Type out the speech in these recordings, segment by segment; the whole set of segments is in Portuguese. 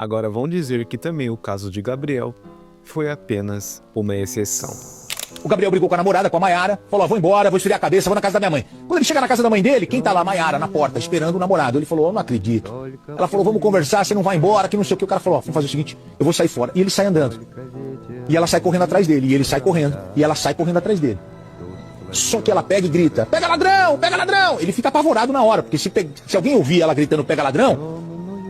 Agora vão dizer que também o caso de Gabriel foi apenas uma exceção. O Gabriel brigou com a namorada, com a Maiara, falou: vou embora, vou esfriar a cabeça, vou na casa da minha mãe. Quando ele chega na casa da mãe dele, quem tá lá? Maiara, na porta, esperando o namorado. Ele falou: eu não acredito. Ela falou: vamos conversar, você não vai embora, que não sei o que. O cara falou: vamos fazer o seguinte, eu vou sair fora. E ele sai andando. E ela sai correndo atrás dele, e ele sai correndo. E ela sai correndo atrás dele. Só que ela pega e grita: pega ladrão, pega ladrão. Ele fica apavorado na hora, porque se alguém ouvir ela gritando pega ladrão,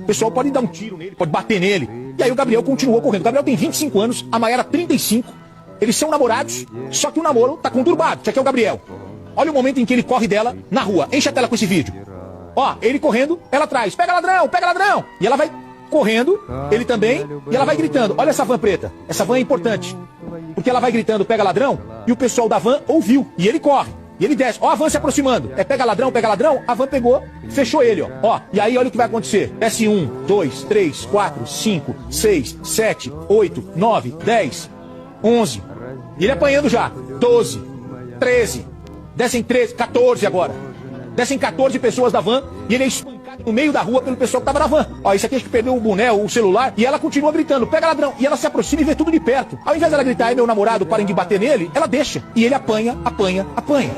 o pessoal pode dar um tiro nele, pode bater nele. E aí o Gabriel continuou correndo. O Gabriel tem 25 anos, a Maiara 35. Eles são namorados, só que o namoro tá conturbado. Isso aqui é o Gabriel. Olha o momento em que ele corre dela na rua. Enche a tela com esse vídeo. Ó, ele correndo, ela atrás. Pega ladrão, pega ladrão. E ela vai correndo, ele também, e ela vai gritando. Olha essa van preta. Essa van é importante. Porque ela vai gritando, pega ladrão, e o pessoal da van ouviu. E ele corre. E ele desce. Ó, a van se aproximando. É pega ladrão, pega ladrão. A van pegou, fechou ele, ó. Ó, e aí olha o que vai acontecer. Desce 1, 2, 3, 4, 5, 6, 7, 8, 9, 10, 11. E ele apanhando já. 12, 13. Descem 13, 14 agora. Descem 14 pessoas da van e ele é espancado no meio da rua pelo pessoal que tava na van. Ó, esse aqui acho que perdeu o boné, o celular, e ela continua gritando, pega ladrão. E ela se aproxima e vê tudo de perto. Ao invés dela gritar, meu namorado, parem de bater nele, ela deixa. E ele apanha, apanha, apanha.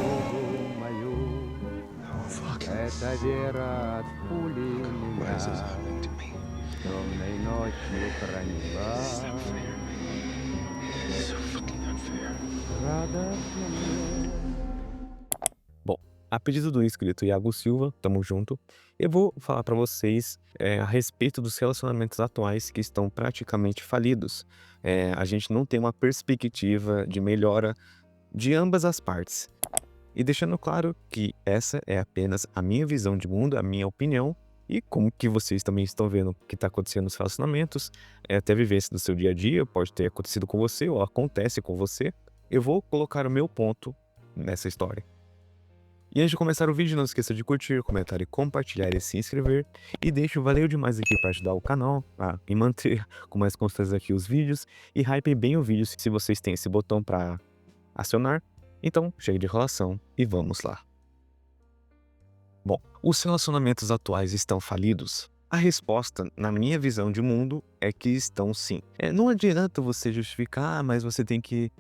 Bom, a pedido do inscrito Iago Silva, tamo junto, eu vou falar para vocês a respeito dos relacionamentos atuais que estão praticamente falidos. A gente não tem uma perspectiva de melhora de ambas as partes. E deixando claro que essa é apenas a minha visão de mundo, a minha opinião, e como que vocês também estão vendo o que está acontecendo nos relacionamentos, até vivência do seu dia a dia, pode ter acontecido com você ou acontece com você, eu vou colocar o meu ponto nessa história. E antes de começar o vídeo, não esqueça de curtir, comentar e compartilhar e se inscrever. E deixe o valeu demais aqui para ajudar o canal e manter com mais constância aqui os vídeos. E hype bem o vídeo se vocês têm esse botão para acionar. Então, chega de enrolação e vamos lá. Bom, os relacionamentos atuais estão falidos? A resposta, na minha visão de mundo, é que estão sim. Não adianta você justificar, mas você tem que...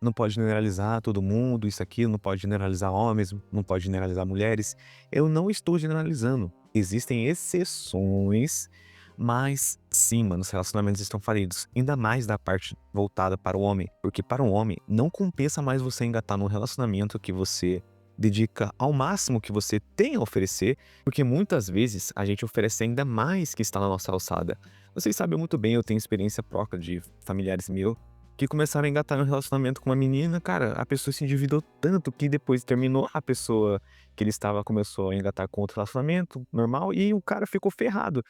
não pode generalizar todo mundo, isso aqui, não pode generalizar homens, não pode generalizar mulheres. Eu não estou generalizando. Existem exceções, mas sim, mano, os relacionamentos estão falidos. Ainda mais da parte voltada para o homem. Porque para o homem, não compensa mais você engatar num relacionamento que você dedica ao máximo que você tem a oferecer, porque muitas vezes a gente oferece ainda mais que está na nossa alçada. Vocês sabem muito bem, eu tenho experiência própria de familiares meus, que começaram a engatar um relacionamento com uma menina, cara, a pessoa se endividou tanto que depois terminou, a pessoa que ele estava começou a engatar com outro relacionamento normal e o cara ficou ferrado.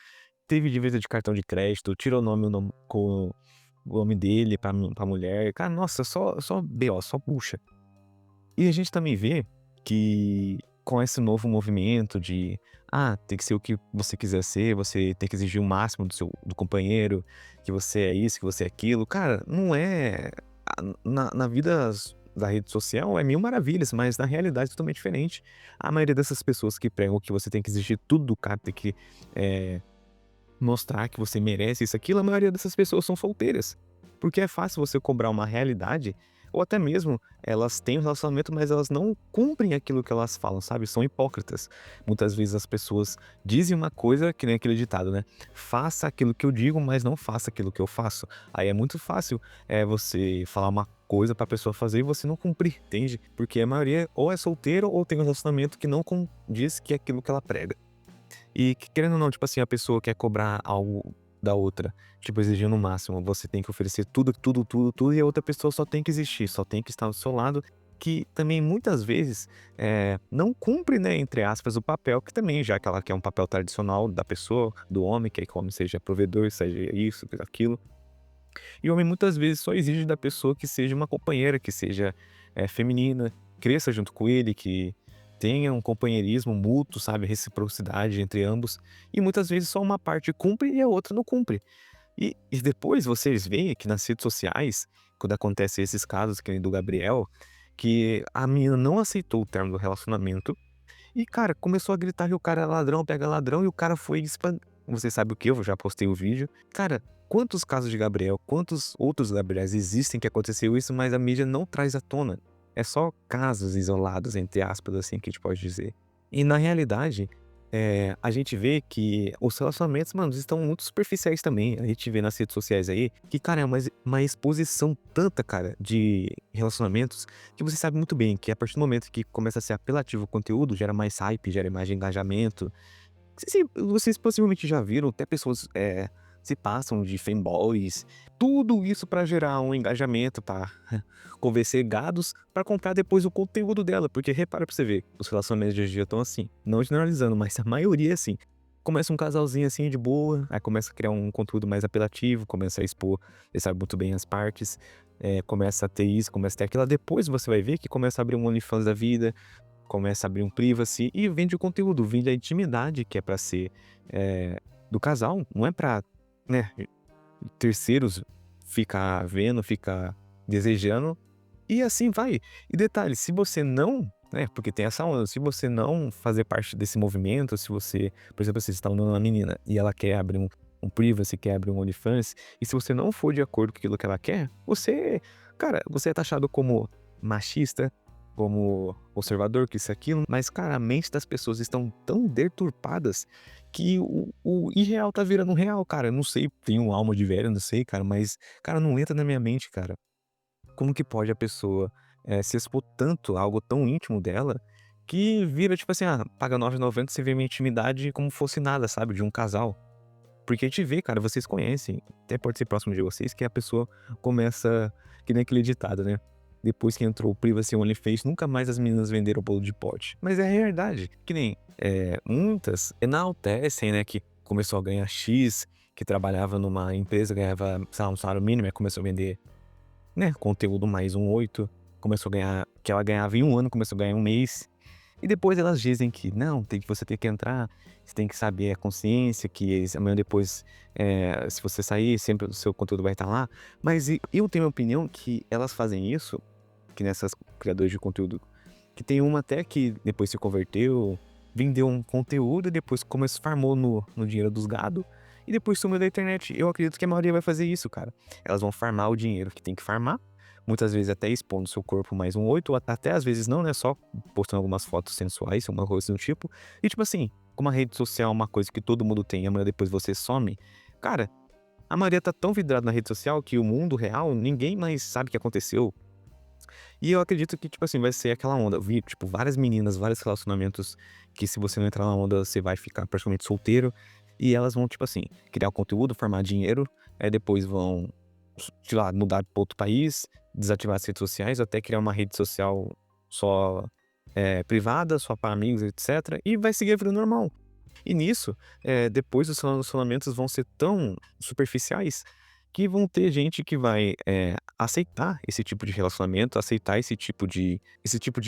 Teve dívida de cartão de crédito, tirou com o nome dele pra mulher. Cara, nossa, só B.O., só puxa. E a gente também vê que com esse novo movimento de tem que ser o que você quiser ser, você tem que exigir o máximo do companheiro, que você é isso, que você é aquilo. Cara, não é... Na vida da rede social é mil maravilhas, mas na realidade é totalmente diferente. A maioria dessas pessoas que pregam que você tem que exigir tudo do cara, tem que mostrar que você merece isso, aquilo, a maioria dessas pessoas são solteiras. Porque é fácil você cobrar uma realidade, ou até mesmo elas têm um relacionamento, mas elas não cumprem aquilo que elas falam, sabe? São hipócritas. Muitas vezes as pessoas dizem uma coisa, que nem aquele ditado, né? Faça aquilo que eu digo, mas não faça aquilo que eu faço. Aí é muito fácil você falar uma coisa pra pessoa fazer e você não cumprir, entende? Porque a maioria ou é solteiro ou tem um relacionamento que não condiz que é aquilo que ela prega. E querendo ou não, tipo assim, a pessoa quer cobrar algo da outra, tipo, exigindo o máximo, você tem que oferecer tudo, tudo, tudo, tudo, e a outra pessoa só tem que existir, só tem que estar do seu lado, que também muitas vezes não cumpre, né, entre aspas, o papel, que também, já que ela quer um papel tradicional da pessoa, do homem, quer que o homem seja provedor, seja isso, aquilo. E o homem muitas vezes só exige da pessoa que seja uma companheira, que seja feminina, cresça junto com ele, que tenha um companheirismo mútuo, sabe, reciprocidade entre ambos, e muitas vezes só uma parte cumpre e a outra não cumpre. E depois vocês veem que nas redes sociais, quando acontece esses casos, que nem do Gabriel, que a menina não aceitou o término do relacionamento, e cara, começou a gritar que o cara é ladrão, pega ladrão, e o cara foi você sabe o que, eu já postei o vídeo. Cara, quantos casos de Gabriel, quantos outros Gabriéis existem que aconteceu isso, mas a mídia não traz à tona. É só casos isolados, entre aspas, assim, que a gente pode dizer. E na realidade, a gente vê que os relacionamentos, mano, estão muito superficiais também. A gente vê nas redes sociais aí que, cara, é uma exposição tanta, cara, de relacionamentos que você sabe muito bem que a partir do momento que começa a ser apelativo o conteúdo, gera mais hype, gera mais engajamento. Vocês possivelmente já viram, até pessoas se passam de fanboys, tudo isso pra gerar um engajamento, pra convencer gados pra comprar depois o conteúdo dela. Porque repara pra você ver, os relacionamentos de hoje em dia estão assim, não generalizando, mas a maioria é assim. Começa um casalzinho assim de boa, aí começa a criar um conteúdo mais apelativo, começa a expor, você sabe muito bem as partes, começa a ter isso, começa a ter aquilo. Depois você vai ver que começa a abrir um OnlyFans da vida, começa a abrir um privacy e vende o conteúdo, vende a intimidade que é pra ser do casal, não é pra, né, terceiros ficar vendo, ficar desejando, e assim vai. E detalhe, se você não, né, porque tem essa onda, se você não fazer parte desse movimento, se você, por exemplo, você está andando uma menina e ela quer abrir um privacy, quer abrir um OnlyFans, e se você não for de acordo com aquilo que ela quer, cara, você é taxado como machista, como conservador, que isso e aquilo, mas, cara, a mente das pessoas estão tão deturpadas que o irreal tá virando real, cara. Eu não sei, tenho alma de velho, não sei, cara, mas, cara, não entra na minha mente, cara. Como que pode a pessoa se expor tanto a algo tão íntimo dela que vira tipo assim, paga R$9,90 você vê minha intimidade como fosse nada, sabe, de um casal. Porque a gente vê, cara, vocês conhecem, até pode ser próximo de vocês, que a pessoa começa, que nem aquele ditado, né? Depois que entrou o Privacy OnlyFans, nunca mais as meninas venderam bolo de pote. Mas é a realidade. Que nem muitas enaltecem, né, que começou a ganhar X, que trabalhava numa empresa, ganhava, sei lá, um salário mínimo, e começou a vender, né, conteúdo mais um 8, começou a ganhar, que ela ganhava em um ano, começou a ganhar em um mês. E depois elas dizem que não, você tem que entrar, você tem que saber a consciência, que amanhã depois, se você sair, sempre o seu conteúdo vai estar lá. Mas eu tenho a opinião que elas fazem isso, que nessas criadoras de conteúdo, que tem uma até que depois se converteu, vendeu um conteúdo e depois começou, farmou no dinheiro dos gado e depois sumiu da internet. Eu acredito que a maioria vai fazer isso, cara. Elas vão farmar o dinheiro que tem que farmar, muitas vezes até expondo seu corpo mais um 8, ou até às vezes não, né? Só postando algumas fotos sensuais, uma coisa do tipo. E tipo assim, como a rede social é uma coisa que todo mundo tem e amanhã depois você some, cara, a maioria tá tão vidrada na rede social que o mundo real, ninguém mais sabe o que aconteceu. E eu acredito que, tipo assim, vai ser aquela onda. Eu vi, tipo, várias meninas, vários relacionamentos que se você não entrar na onda, você vai ficar praticamente solteiro. E elas vão, tipo assim, criar o conteúdo, formar dinheiro, aí depois vão, sei lá, mudar para outro país, desativar as redes sociais, até criar uma rede social só privada, só para amigos, etc. E vai seguir a vida normal. E nisso, depois os relacionamentos vão ser tão superficiais que vão ter gente que vai aceitar esse tipo de relacionamento, aceitar esse tipo de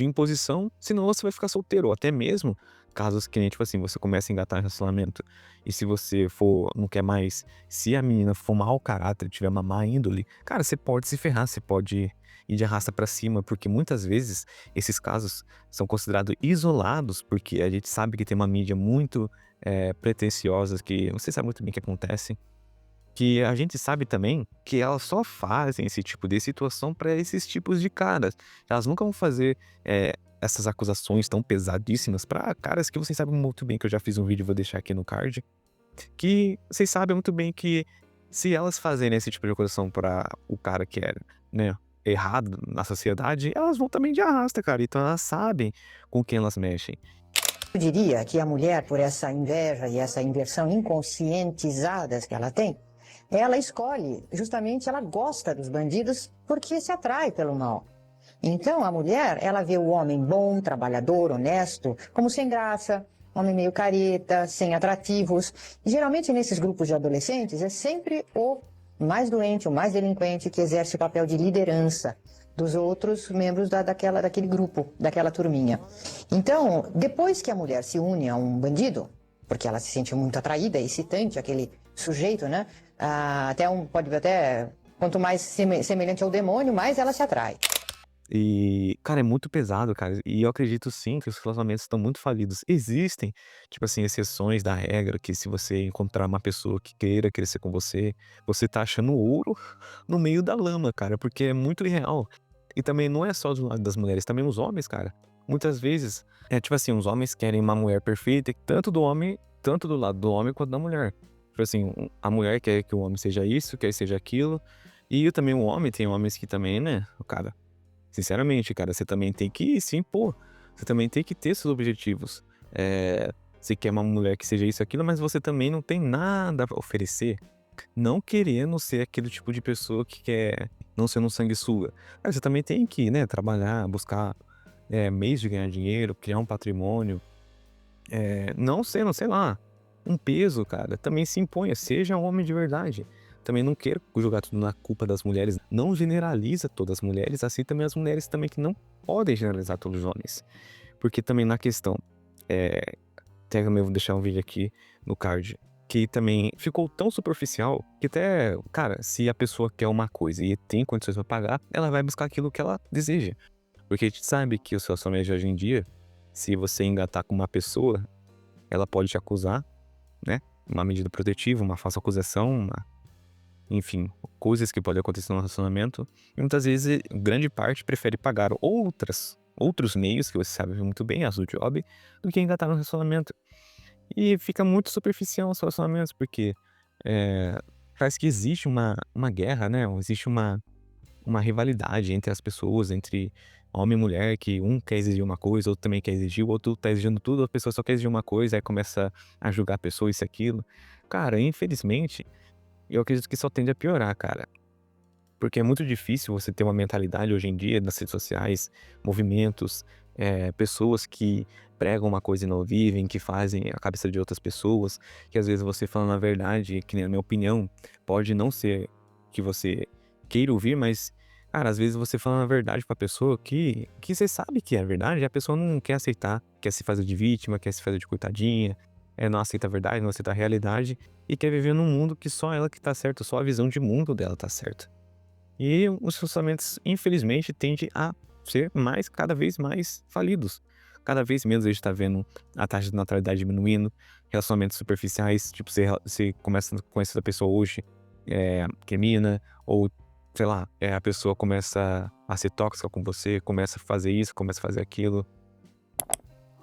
imposição, senão você vai ficar solteiro, ou até mesmo casos que nem, tipo assim, você começa a engatar relacionamento, e se você não quer mais, se a menina for mau caráter, tiver uma má índole, cara, você pode se ferrar, você pode ir de arrasta pra cima, porque muitas vezes esses casos são considerados isolados, porque a gente sabe que tem uma mídia muito pretensiosa, que você sabe muito bem o que acontece, que a gente sabe também que elas só fazem esse tipo de situação para esses tipos de caras. Elas nunca vão fazer essas acusações tão pesadíssimas para caras que vocês sabem muito bem, que eu já fiz um vídeo, vou deixar aqui no card, que vocês sabem muito bem que se elas fazerem esse tipo de acusação para o cara que é, né, errado na sociedade, elas vão também de arrasta, cara. Então elas sabem com quem elas mexem. Eu diria que a mulher, por essa inveja e essa inversão inconscientizadas que ela tem, ela escolhe, justamente ela gosta dos bandidos porque se atrai pelo mal. Então a mulher, ela vê o homem bom, trabalhador, honesto, como sem graça, homem meio careta, sem atrativos. E, geralmente nesses grupos de adolescentes é sempre o mais doente, o mais delinquente que exerce o papel de liderança dos outros membros daquele grupo, daquela turminha. Então, depois que a mulher se une a um bandido, porque ela se sente muito atraída, excitante, aquele sujeito, né? Quanto mais semelhante ao demônio, mais ela se atrai. E, cara, é muito pesado, cara. E eu acredito sim que os relacionamentos estão muito falidos. Existem, tipo assim, exceções da regra, que se você encontrar uma pessoa que queira crescer com você, você tá achando ouro no meio da lama, cara, porque é muito irreal. E também não é só do lado das mulheres, também os homens, cara. Muitas vezes, é tipo assim, os homens querem uma mulher perfeita, tanto do homem, tanto do lado do homem quanto da mulher. Tipo assim, a mulher quer que o homem seja isso, quer que seja aquilo. E também o homem, tem homens que também, né, o cara. Sinceramente, cara, você também tem que se impor. Você também tem que ter seus objetivos. Você quer uma mulher que seja isso, aquilo, mas você também não tem nada a oferecer. Não querendo ser aquele tipo de pessoa que quer não ser um sanguessuga. Cara, você também tem que, né, trabalhar, buscar meios de ganhar dinheiro, criar um patrimônio. Não sendo, sei lá, um peso, cara. Também se imponha, seja um homem de verdade. Também não queira jogar tudo na culpa das mulheres. Não generaliza todas as mulheres, assim também as mulheres também que não podem generalizar todos os homens. Porque também na questão, até também vou deixar um vídeo aqui no card, que também ficou tão superficial que até, cara, se a pessoa quer uma coisa e tem condições pra pagar, ela vai buscar aquilo que ela deseja. Porque a gente sabe que os relacionamentos de hoje em dia, se você engatar com uma pessoa, ela pode te acusar, né? Uma medida protetiva, uma falsa acusação, enfim, coisas que podem acontecer no relacionamento. E muitas vezes, grande parte prefere pagar outros meios, que você sabe muito bem, as do job, do que engatar no relacionamento. E fica muito superficial os relacionamentos, porque parece que existe uma guerra, né? Existe uma rivalidade entre as pessoas, entre homem e mulher, que um quer exigir uma coisa, outro também quer exigir, o outro tá exigindo tudo, a pessoa só quer exigir uma coisa, aí começa a julgar a pessoa, isso e aquilo. Cara, infelizmente, eu acredito que só tende a piorar, cara. Porque é muito difícil você ter uma mentalidade hoje em dia nas redes sociais, movimentos, pessoas que pregam uma coisa e não vivem, que fazem a cabeça de outras pessoas, que às vezes você falando a verdade, que na minha opinião, pode não ser que você queira ouvir, mas, cara, às vezes você falando a verdade pra pessoa que você sabe que é verdade, e a pessoa não quer aceitar, quer se fazer de vítima, quer se fazer de coitadinha, não aceita a verdade, não aceita a realidade, e quer viver num mundo que só ela que tá certa, só a visão de mundo dela tá certa. E os relacionamentos, infelizmente, tendem a ser cada vez mais falidos. Cada vez menos a gente tá vendo a taxa de natalidade diminuindo, relacionamentos superficiais, tipo, você começa a conhecer a pessoa hoje, termina, ou, sei lá, a pessoa começa a ser tóxica com você, começa a fazer isso, começa a fazer aquilo.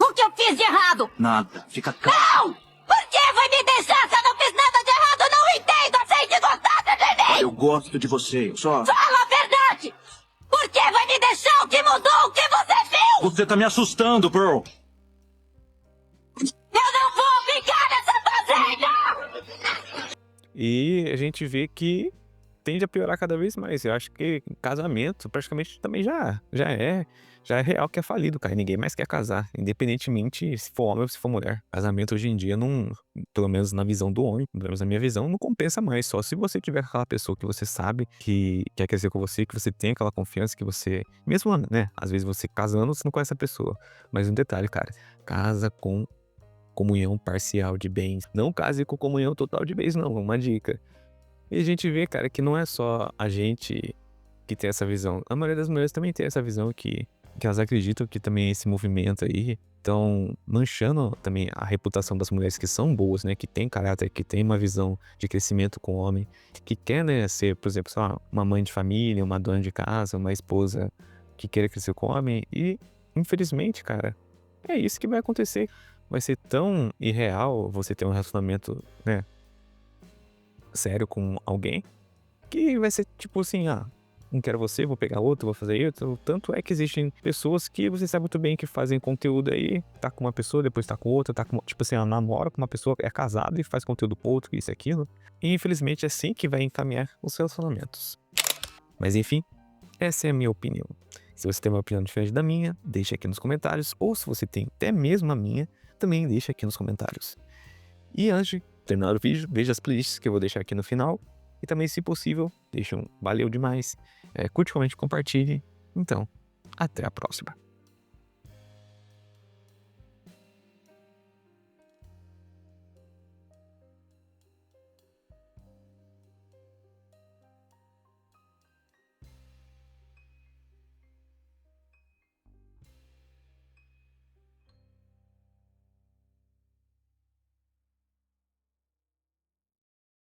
O que eu fiz de errado? Nada. Fica calmo. Não! Por que vai me deixar se eu não fiz nada de errado? Eu não entendo! Sente vontade de mim! Eu gosto de você. Eu só... Fala a verdade! Por que vai me deixar? O que mudou? O que você viu? Você tá me assustando, Pearl. Eu não vou ficar nessa fazenda! E a gente vê que tende a piorar cada vez mais. Eu acho que casamento praticamente também já é real que é falido, cara. Ninguém mais quer casar, independentemente se for homem ou se for mulher. Casamento hoje em dia não, pelo menos na visão do homem, pelo menos na minha visão, não compensa mais. Só se você tiver aquela pessoa que você sabe que quer crescer com você, que você tem aquela confiança, que você, mesmo, né, às vezes você casando, você não conhece a pessoa. Mas um detalhe, cara, casa com comunhão parcial de bens. Não case com comunhão total de bens, não. Uma dica. E a gente vê, cara, que não é só a gente que tem essa visão. A maioria das mulheres também tem essa visão que elas acreditam que também esse movimento aí estão manchando também a reputação das mulheres que são boas, né? Que tem caráter, que tem uma visão de crescimento com o homem, que quer, né, ser, por exemplo, sei lá, uma mãe de família, uma dona de casa, uma esposa que queira crescer com o homem. E, infelizmente, cara, é isso que vai acontecer. Vai ser tão irreal você ter um relacionamento, né, sério com alguém, que vai ser tipo assim, não quero você, vou pegar outro, vou fazer isso. Tanto é que existem pessoas que você sabe muito bem que fazem conteúdo aí, tá com uma pessoa, depois tá com outra, tipo assim, namora com uma pessoa, é casado e faz conteúdo com outro, isso e aquilo. E infelizmente é assim que vai encaminhar os relacionamentos. Mas enfim, essa é a minha opinião. Se você tem uma opinião diferente da minha, deixa aqui nos comentários, ou se você tem até mesmo a minha, também deixa aqui nos comentários. E antes de terminar o vídeo, veja as playlists que eu vou deixar aqui no final. E também, se possível, deixa um valeu demais. Curte, comente, compartilhe. Então, até a próxima.